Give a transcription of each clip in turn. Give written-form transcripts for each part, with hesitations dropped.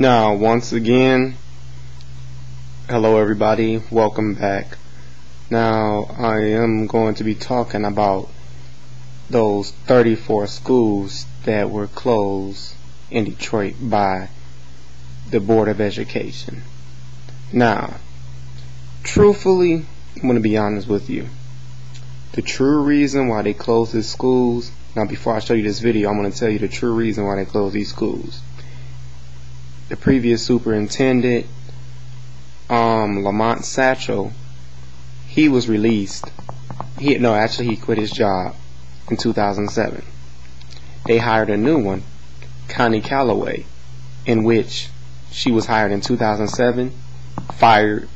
Now, once again, hello everybody, welcome back. Now, I am going to be talking about those 34 schools that were closed in Detroit by the Board of Education. Now, truthfully, I'm going to be honest with you. The true reason why they closed these schools, now before I show you this video, I'm going to tell you the true reason why they closed these schools. The previous superintendent, Lamont Satchel, he was released. He quit his job in 2007. They hired a new one, Connie Calloway, in which she was hired in 2007, fired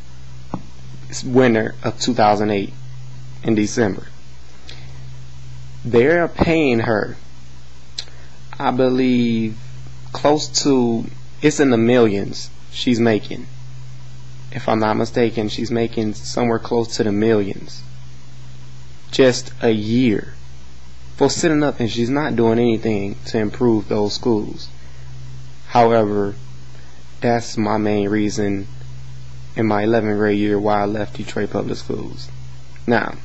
winter of 2008 in December. They're paying her, I believe, close to, it's in the millions she's making. If I'm not mistaken, she's making somewhere close to the millions. Just a year. For sitting up, and she's not doing anything to improve those schools. However, that's my main reason in my 11th grade year why I left Detroit Public Schools. Now,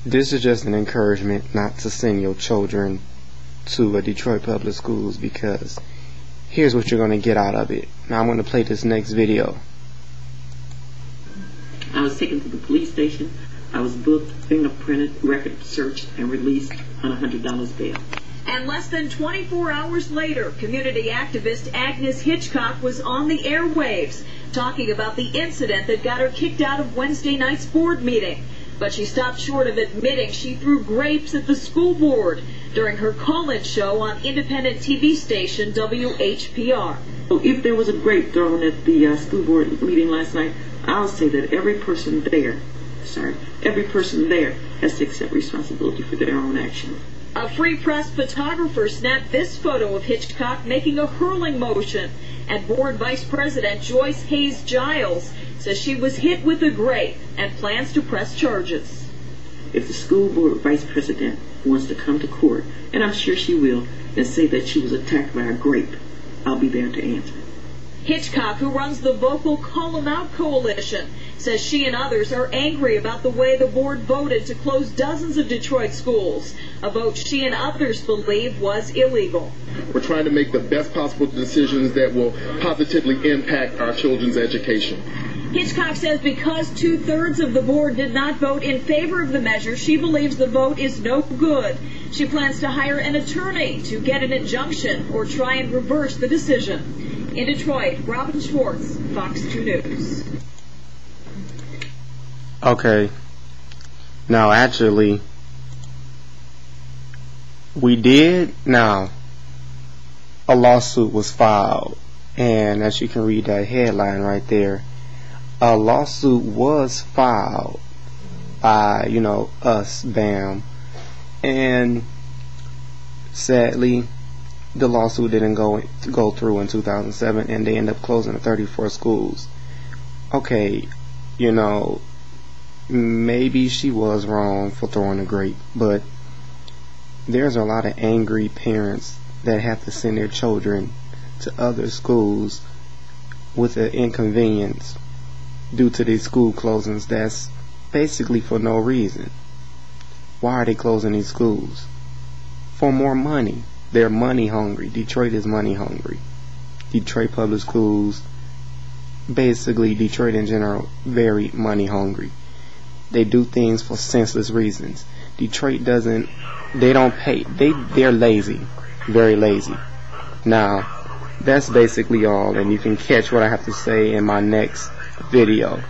this is just an encouragement not to send your children to a Detroit Public Schools, because here's what you're going to get out of it. Now I'm going to play this next video. I was taken to the police station. I was booked, fingerprinted, record searched, and released on $100 bail. And less than 24 hours later, community activist Agnes Hitchcock was on the airwaves talking about the incident that got her kicked out of Wednesday night's board meeting. But she stopped short of admitting she threw grapes at the school board during her call-in show on independent TV station WHPR. So if there was a grape thrown at the school board meeting last night, I'll say that every person there has to accept responsibility for their own actions. A Free Press photographer snapped this photo of Hitchcock making a hurling motion, and board vice president Joyce Hayes Giles says she was hit with a grape and plans to press charges. If the school board vice president wants to come to court, and I'm sure she will, and say that she was attacked by a grape, I'll be there to answer. Hitchcock, who runs the Vocal Call 'Em Out Coalition, says she and others are angry about the way the board voted to close dozens of Detroit schools, a vote she and others believe was illegal. We're trying to make the best possible decisions that will positively impact our children's education. Hitchcock says because 2/3 of the board did not vote in favor of the measure, she believes the vote is no good. She plans to hire an attorney to get an injunction or try and reverse the decision. In Detroit, Robin Schwartz, Fox 2 News. Okay. Now, actually, a lawsuit was filed. And as you can read that headline right there, a lawsuit was filed by, us, BAM. And sadly, the lawsuit didn't go through in 2007, and they ended up closing the 34 schools. Okay, maybe she was wrong for throwing a grape, but there's a lot of angry parents that have to send their children to other schools with an inconvenience due to these school closings that's basically for no reason. Why are they closing these schools? For more money. They're money hungry. Detroit is money hungry. Detroit Public Schools, basically Detroit in general, very money hungry. They do things for senseless reasons. Detroit don't pay. They're lazy. Very lazy. Now, that's basically all, and you can catch what I have to say in my next video.